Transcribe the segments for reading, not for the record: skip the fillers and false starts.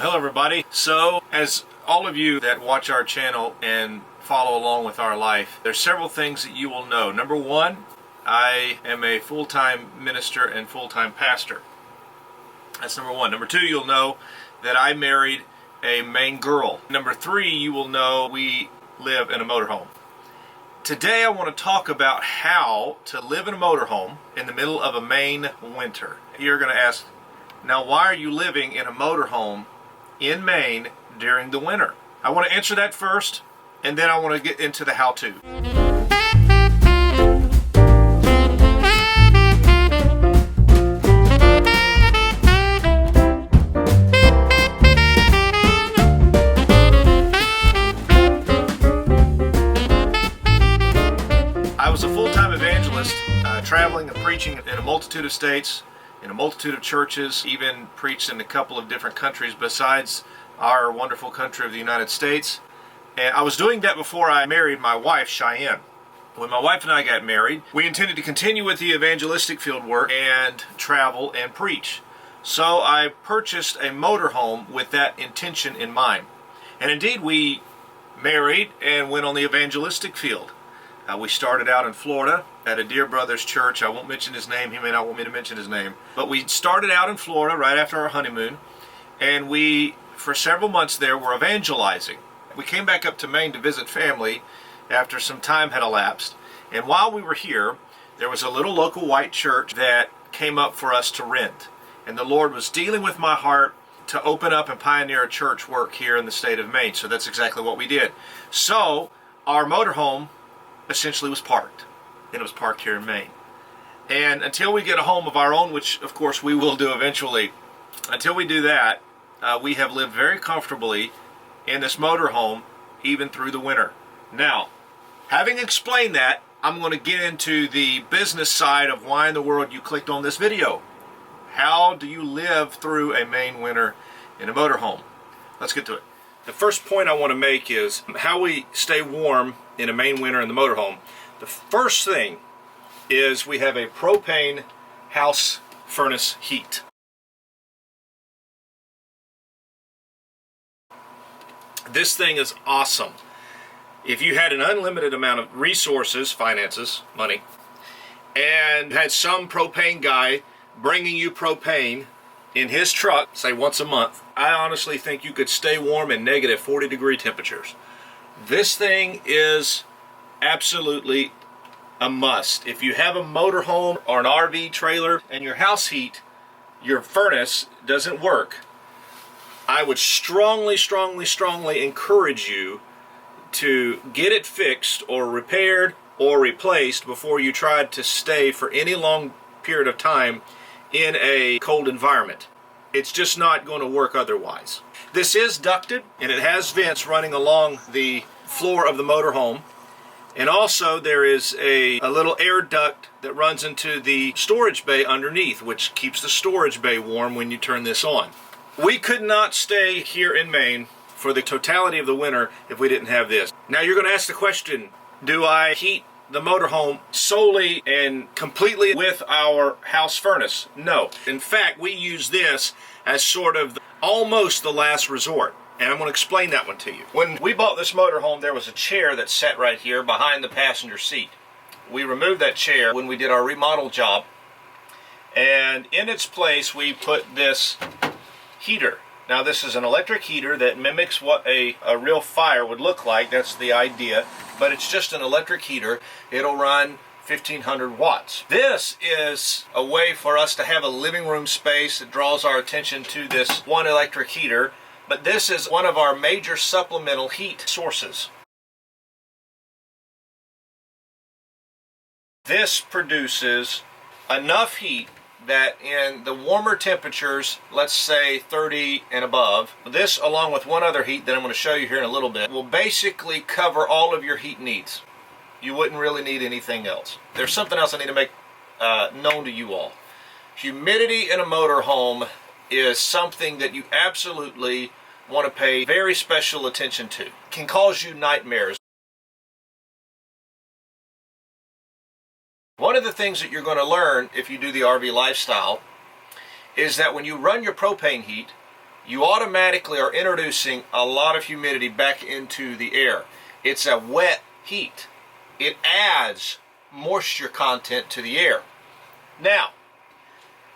Hello everybody. So, as all of you that watch our channel and follow along with our life, there's several things that you will know. Number one, I am a full-time minister and full-time pastor. That's number one. Number two, you'll know that I married a Maine girl. Number three, you will know we live in a motorhome. Today I want to talk about how to live in a motorhome in the middle of a Maine winter. You're going to ask, now why are you living in a motorhome in Maine during the winter? I want to answer that first, and then I want to get into the how-to. I was a full-time evangelist, traveling and preaching in a multitude of states, in a multitude of churches, even preached in a couple of different countries besides our wonderful country of the United States. And I was doing that before I married my wife, Cheyenne. When my wife and I got married, we intended to continue with the evangelistic field work and travel and preach. So I purchased a motorhome with that intention in mind. And indeed, we married and went on the evangelistic field. We started out in Florida at a dear brother's church. I won't mention his name. He may not want me to mention his name. But we started out in Florida right after our honeymoon. And we, for several months there, were evangelizing. We came back up to Maine to visit family after some time had elapsed. And while we were here, there was a little local white church that came up for us to rent. And the Lord was dealing with my heart to open up and pioneer a church work here in the state of Maine. So that's exactly what we did. So our motorhome essentially was parked, and it was parked here in Maine. And until we get a home of our own, which of course we will do eventually, until we do that, we have lived very comfortably in this motorhome even through the winter. Now, having explained that, I'm going to get into the business side of why in the world you clicked on this video. How do you live through a Maine winter in a motorhome? Let's get to it. The first point I want to make is how we stay warm in a Maine winter in the motorhome. The first thing is we have a propane house furnace heat. This thing is awesome. If you had an unlimited amount of resources, finances, money, and had some propane guy bringing you propane in his truck, say once a month, I honestly think you could stay warm in negative 40-degree temperatures. This thing is absolutely a must. If you have a motorhome or an RV trailer and your house heat, your furnace doesn't work, I would strongly encourage you to get it fixed or repaired or replaced before you try to stay for any long period of time in a cold environment. It's just not going to work otherwise. This is ducted, and it has vents running along the floor of the motorhome. And also there is a little air duct that runs into the storage bay underneath, which keeps the storage bay warm when you turn this on. We could not stay here in Maine for the totality of the winter if we didn't have this. Now you're going to ask the question, do I heat the motorhome solely and completely with our house furnace? No. In fact, we use this as sort of almost the last resort. And I'm going to explain that one to you. When we bought this motorhome, there was a chair that sat right here behind the passenger seat. We removed that chair when we did our remodel job. And in its place, we put this heater. Now this is an electric heater that mimics what a real fire would look like. That's the idea. But it's just an electric heater. It'll run 1500 watts. This is a way for us to have a living room space that draws our attention to this one electric heater. But this is one of our major supplemental heat sources. This produces enough heat that in the warmer temperatures, let's say 30 and above, this along with one other heat that I'm going to show you here in a little bit, will basically cover all of your heat needs. You wouldn't really need anything else. There's something else I need to make known to you all. Humidity in a motorhome is something that you absolutely want to pay very special attention to. It can cause you nightmares. One of the things that you're going to learn if you do the RV lifestyle is that when you run your propane heat, you automatically are introducing a lot of humidity back into the air. It's a wet heat. It adds moisture content to the air. Now,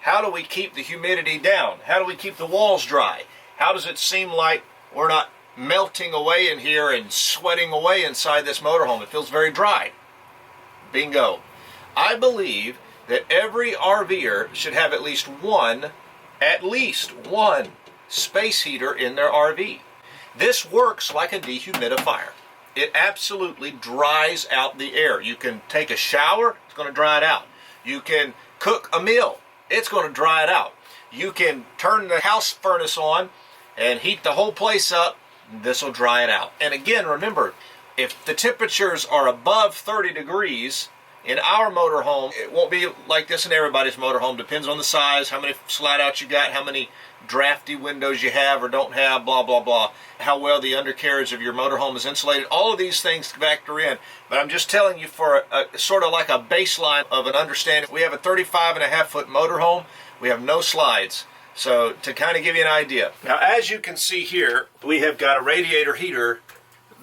how do we keep the humidity down? How do we keep the walls dry? How does it seem like we're not melting away in here and sweating away inside this motorhome? It feels very dry. Bingo. I believe that every RVer should have at least one space heater in their RV. This works like a dehumidifier. It absolutely dries out the air. You can take a shower, it's going to dry it out. You can cook a meal, it's going to dry it out. You can turn the house furnace on and heat the whole place up, this will dry it out. And again, remember, if the temperatures are above 30 degrees, in our motorhome, it won't be like this in everybody's motorhome. Depends on the size, how many slide outs you got, how many drafty windows you have or don't have, blah, blah, blah. How well the undercarriage of your motorhome is insulated. All of these things factor in. But I'm just telling you for a sort of like a baseline of an understanding. We have a 35.5-foot motorhome. We have no slides. So to kind of give you an idea. Now, as you can see here, we have got a radiator heater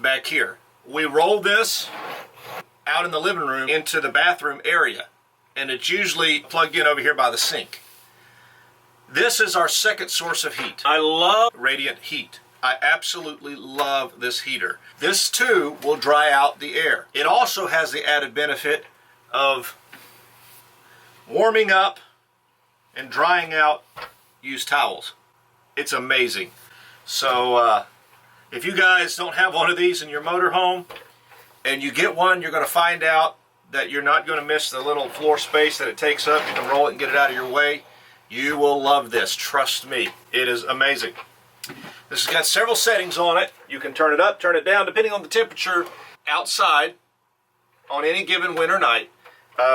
back here. We roll this out in the living room into the bathroom area, and it's usually plugged in over here by the sink. This is our second source of heat. I love radiant heat. I absolutely love this heater. This too will dry out the air. It also has the added benefit of warming up and drying out used towels. It's amazing. So if you guys don't have one of these in your motorhome, and you get one, you're going to find out that you're not going to miss the little floor space that it takes up. You can roll it and get it out of your way. You will love this. Trust me. It is amazing. This has got several settings on it. You can turn it up, turn it down, depending on the temperature outside on any given winter night.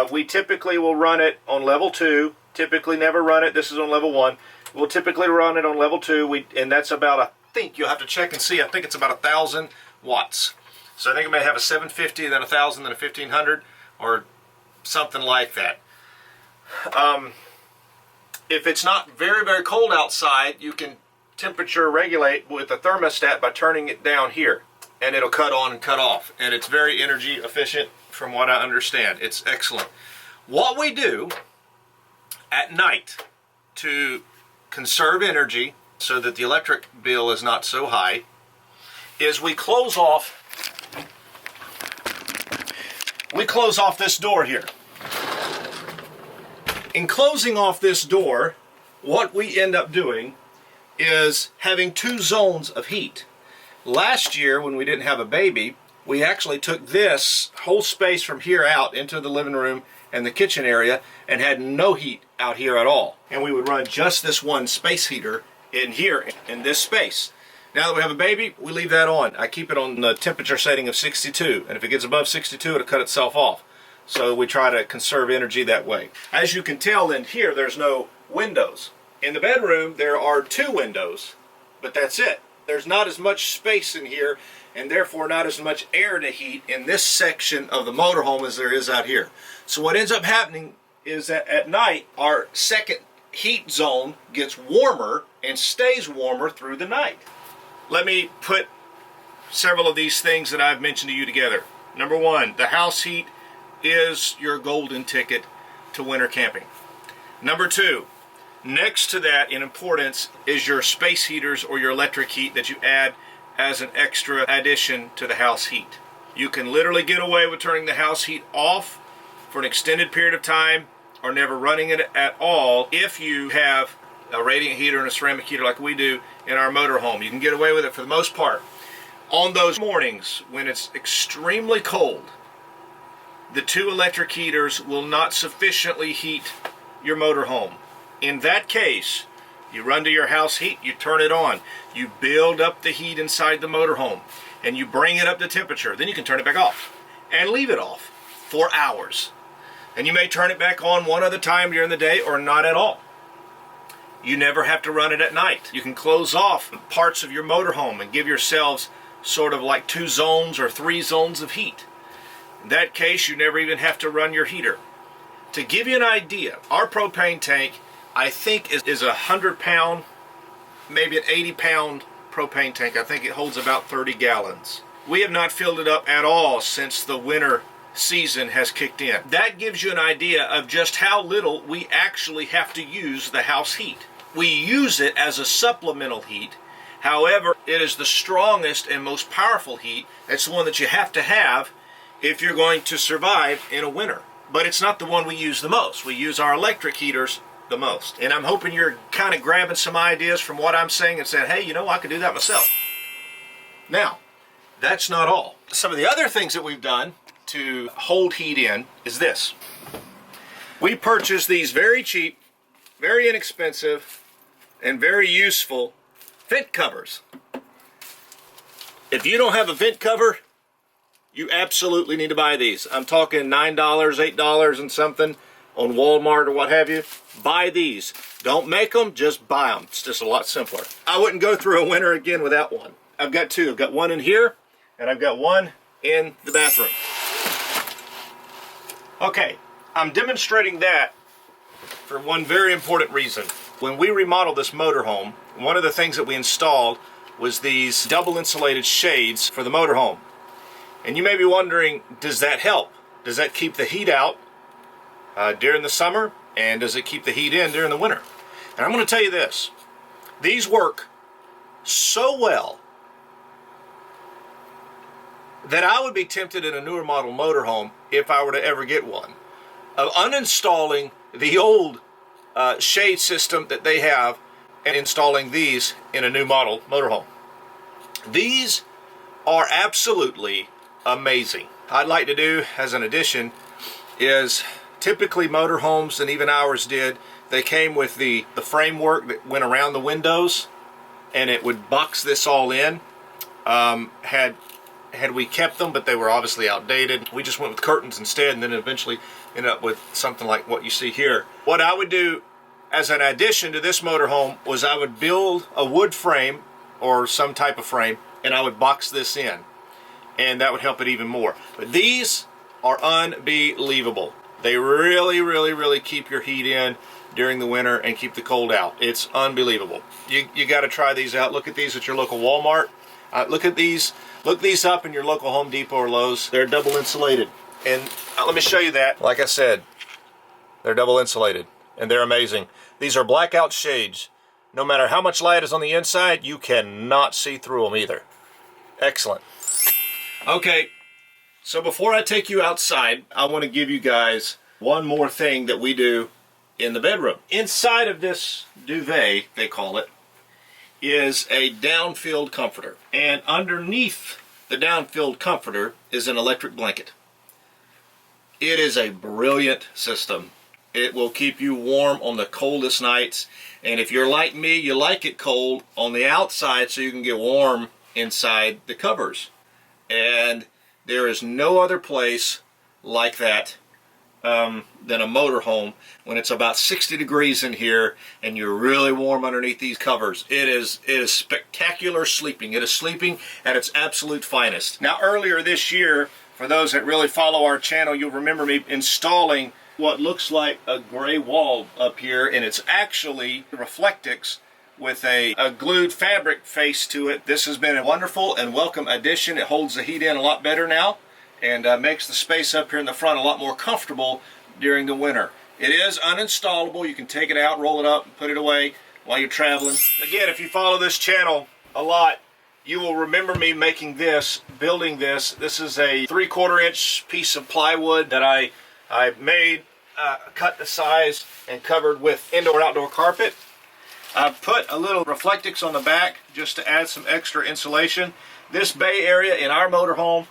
We typically will run it on level 2. Typically never run it. This is on level 1. We'll typically run it on level 2. And that's about, I think, you'll have to check and see, I think it's about 1,000 watts. So I think it may have a 750, then 1,000, then a 1,500, or something like that. If it's not very, very cold outside, you can temperature regulate with a thermostat by turning it down here. And it'll cut on and cut off. And it's very energy efficient from what I understand. It's excellent. What we do at night to conserve energy so that the electric bill is not so high is we close off this door here. In closing off this door, what we end up doing is having 2 zones of heat. Last year, when we didn't have a baby, we actually took this whole space from here out into the living room and the kitchen area and had no heat out here at all. And we would run just this one space heater in here, in this space. Now that we have a baby, we leave that on. I keep it on the temperature setting of 62, and if it gets above 62, it'll cut itself off. So we try to conserve energy that way. As you can tell in here, there's no windows. In the bedroom, there are 2 windows, but that's it. There's not as much space in here, and therefore not as much air to heat in this section of the motorhome as there is out here. So what ends up happening is that at night, our second heat zone gets warmer and stays warmer through the night. Let me put several of these things that I've mentioned to you together. Number 1, the house heat is your golden ticket to winter camping. Number 2, next to that in importance is your space heaters or your electric heat that you add as an extra addition to the house heat. You can literally get away with turning the house heat off for an extended period of time or never running it at all if you have a radiant heater and a ceramic heater like we do in our motorhome. You can get away with it for the most part. On those mornings when it's extremely cold, the 2 electric heaters will not sufficiently heat your motorhome. In that case, you run to your house heat, you turn it on, you build up the heat inside the motorhome, and you bring it up to temperature. Then you can turn it back off and leave it off for hours. And you may turn it back on one other time during the day or not at all. You never have to run it at night. You can close off parts of your motorhome and give yourselves sort of like 2 zones or 3 zones of heat. In that case, you never even have to run your heater. To give you an idea, our propane tank, I think, is a 100-pound maybe an 80-pound propane tank. I think it holds about 30 gallons. We have not filled it up at all since the winter season has kicked in. That gives you an idea of just how little we actually have to use the house heat. We use it as a supplemental heat. However, it is the strongest and most powerful heat. It's the one that you have to have if you're going to survive in a winter. But it's not the one we use the most. We use our electric heaters the most. And I'm hoping you're kind of grabbing some ideas from what I'm saying and saying, hey, you know, I could do that myself. Now, that's not all. Some of the other things that we've done to hold heat in is this. We purchased these very cheap, very inexpensive, and very useful vent covers. If you don't have a vent cover, you absolutely need to buy these. I'm talking $9, $8 and something on Walmart or what have you. Buy these. Don't make them, just buy them. It's just a lot simpler. I wouldn't go through a winter again without one. I've got two. I've got one in here, and I've got one in the bathroom. Okay, I'm demonstrating that for one very important reason. When we remodeled this motorhome, one of the things that we installed was these double insulated shades for the motorhome. And you may be wondering, does that help? Does that keep the heat out during the summer? And does it keep the heat in during the winter? And I'm going to tell you this. These work so well that I would be tempted in a newer model motorhome, if I were to ever get one, of uninstalling the old shade system that they have and installing these in a new model motorhome. These are absolutely amazing. I'd like to do as an addition is typically motorhomes, and even ours did, they came with the framework that went around the windows, and it would box this all in. Had we kept them, but they were obviously outdated, we just went with curtains instead, and then eventually ended up with something like what you see here. What I would do as an addition to this motorhome was I would build a wood frame or some type of frame, and I would box this in, and that would help it even more. But these are unbelievable. They really, really, really keep your heat in during the winter and keep the cold out. It's unbelievable. You got to try these out. Look at these at your local Walmart. Look at these. Look these up in your local Home Depot or Lowe's. They're double insulated. And let me show you that. Like I said, they're double insulated, and they're amazing. These are blackout shades. No matter how much light is on the inside, you cannot see through them either. Excellent. Okay, so before I take you outside, I want to give you guys one more thing that we do in the bedroom. Inside of this duvet, they call it, is a down-filled comforter. And underneath the down-filled comforter is an electric blanket. It is a brilliant system. It will keep you warm on the coldest nights. And if you're like me, you like it cold on the outside so you can get warm inside the covers. And there is no other place like that than a motorhome when it's about 60 degrees in here and you're really warm underneath these covers. It is spectacular sleeping. It is sleeping at its absolute finest. Now, earlier this year, for those that really follow our channel, you'll remember me installing what looks like a gray wall up here, and it's actually Reflectax with a glued fabric face to it. This has been a wonderful and welcome addition. It holds the heat in a lot better now, and makes the space up here in the front a lot more comfortable during the winter. It is uninstallable. You can take it out, roll it up, and put it away while you're traveling. Again, if you follow this channel a lot, you will remember me making this, building this. This is a 3/4 inch piece of plywood that I made, cut the size, and covered with indoor and outdoor carpet. I've put a little Reflectax on the back just to add some extra insulation. This bay area in our motorhome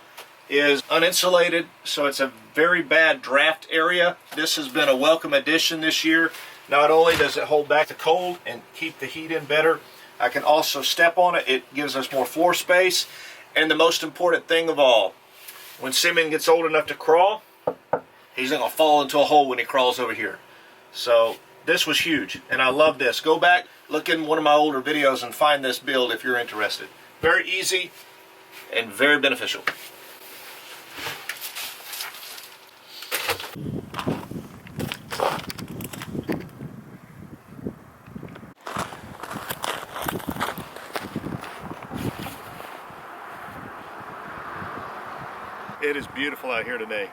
is uninsulated, so it's a very bad draft area. This has been a welcome addition this year. Not only does it hold back the cold and keep the heat in better, I can also step on it. It gives us more floor space. And the most important thing of all, when Simeon gets old enough to crawl, he's not going to fall into a hole when he crawls over here. So this was huge, and I love this. Go back, look in one of my older videos and find this build if you're interested. Very easy and very beneficial. It is beautiful out here today.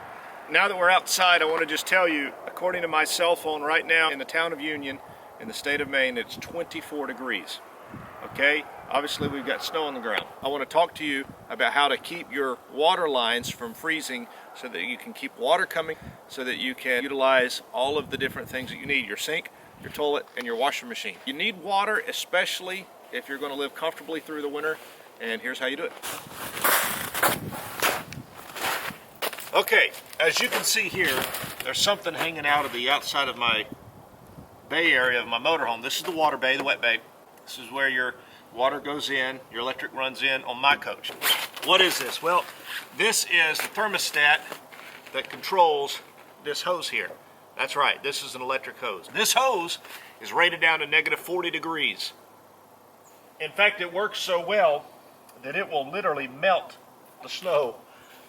Now that we're outside, I want to just tell you, according to my cell phone right now in the town of Union, in the state of Maine, it's 24 degrees. Okay? Obviously we've got snow on the ground. I want to talk to you about how to keep your water lines from freezing so that you can keep water coming, so that you can utilize all of the different things that you need, your sink, your toilet, and your washing machine. You need water, especially if you're going to live comfortably through the winter, and here's how you do it. Okay, as you can see here, there's something hanging out of the outside of my bay area of my motorhome. This is the water bay, the wet bay. This is where your water goes in, your electric runs in on my coach. What is this? Well, this is the thermostat that controls this hose here. That's right, this is an electric hose. This hose is rated down to negative 40 degrees. In fact, it works so well that it will literally melt the snow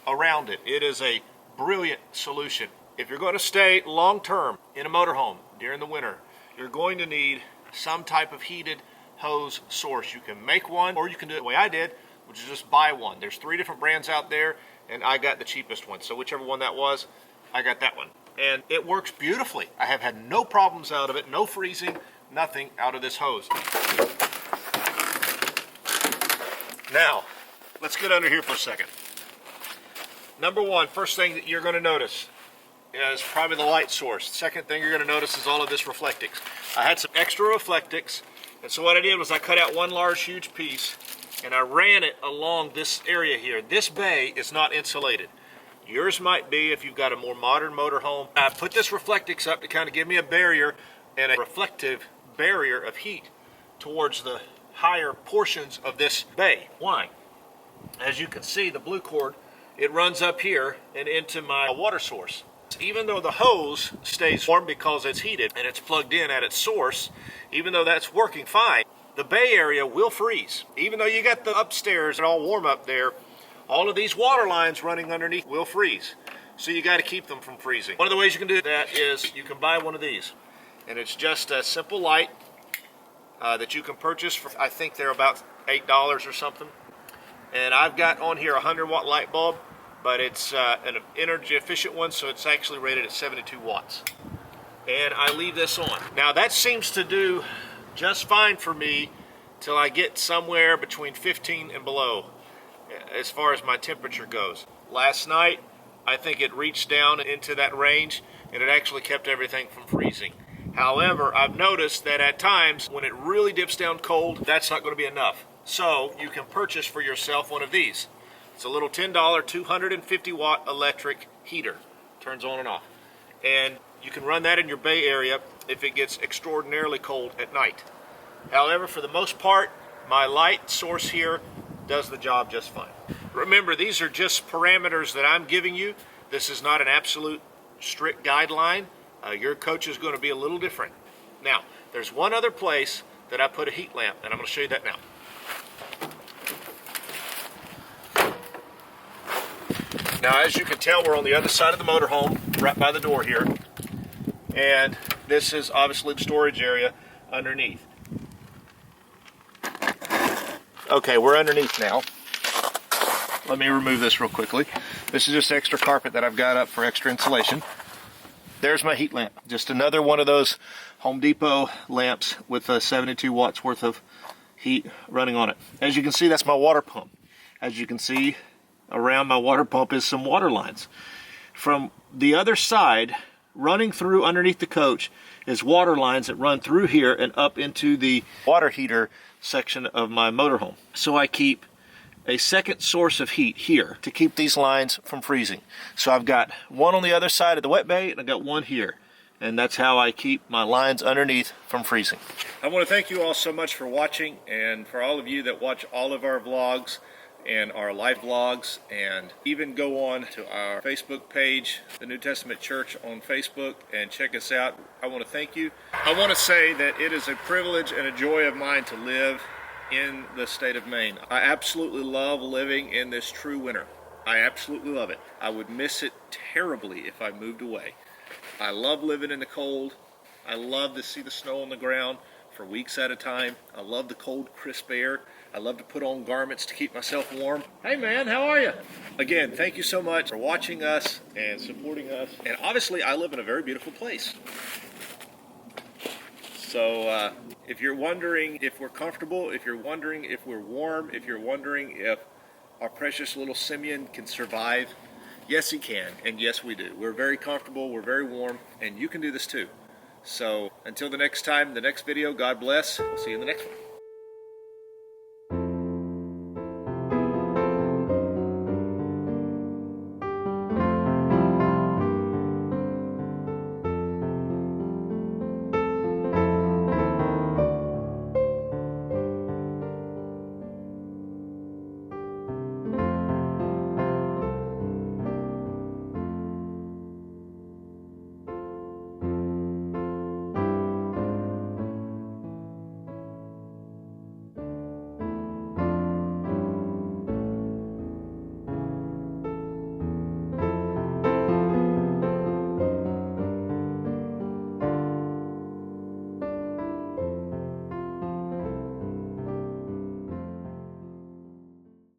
around it. It is a brilliant solution. If you're going to stay long term in a motorhome during the winter, you're going to need some type of heated hose source. You can make one, or you can do it the way I did, which is just buy one. There's 3 different brands out there, and I got the cheapest one. So whichever one that was, I got that one. And it works beautifully. I have had no problems out of it, no freezing, nothing out of this hose. Now, let's get under here for a second. Number one, first thing that you're going to notice is probably the light source. Second thing you're going to notice is all of this Reflectax. I had some extra Reflectax, and so what I did was I cut out one large, huge piece, and I ran it along this area here. This bay is not insulated. Yours might be if you've got a more modern motorhome. I put this Reflectax up to kind of give me a barrier and a reflective barrier of heat towards the higher portions of this bay. Why? As you can see, the blue cord, it runs up here and into my water source. Even though the hose stays warm because it's heated and it's plugged in at its source, even though that's working fine, the bay area will freeze. Even though you got the upstairs and all warm up there, all of these water lines running underneath will freeze. So you got to keep them from freezing. One of the ways you can do that is you can buy one of these. And it's just a simple light that you can purchase for, I think they're about $8 or something. And I've got on here a 100-watt light bulb, but it's an energy efficient one, so it's actually rated at 72 watts. And I leave this on. Now that seems to do just fine for me till I get somewhere between 15 and below as far as my temperature goes. Last night, I think it reached down into that range, and it actually kept everything from freezing. However, I've noticed that at times when it really dips down cold, that's not going to be enough. So you can purchase for yourself one of these. It's a little $10 250-watt electric heater. Turns on and off. And you can run that in your bay area if it gets extraordinarily cold at night. However, for the most part, my light source here does the job just fine. Remember, these are just parameters that I'm giving you. This is not an absolute strict guideline. Your coach is going to be a little different. Now, there's one other place that I put a heat lamp, and I'm going to show you that now. Now, as you can tell, we're on the other side of the motorhome, right by the door here. And this is obviously the storage area underneath. Okay, we're underneath now. Let me remove this real quickly. This is just extra carpet that I've got up for extra insulation. There's my heat lamp. Just another one of those Home Depot lamps with 72 watts worth of heat running on it. As you can see, that's my water pump. As you can see, around my water pump is some water lines. From the other side, running through underneath the coach, is water lines that run through here and up into the water heater section of my motorhome. So I keep a second source of heat here to keep these lines from freezing. So I've got one on the other side of the wet bay, and I've got one here. And that's how I keep my lines underneath from freezing. I want to thank you all so much for watching, and for all of you that watch all of our vlogs and our live vlogs, and even go on to our Facebook page, the New Testament Church on Facebook, and check us out. I want to thank you. I want to say that it is a privilege and a joy of mine to live in the state of Maine. I absolutely love living in this true winter. I absolutely love it. I would miss it terribly if I moved away. I love living in the cold. I love to see the snow on the ground for weeks at a time. I love the cold, crisp air. I love to put on garments to keep myself warm. Hey man, how are you? Again, thank you so much for watching us and supporting us. And obviously, I live in a very beautiful place. So if you're wondering if we're comfortable, if you're wondering if we're warm, if you're wondering if our precious little Simeon can survive, yes, he can, and yes, we do. We're very comfortable, we're very warm, and you can do this too. So until the next time, the next video, God bless. We'll see you in the next one.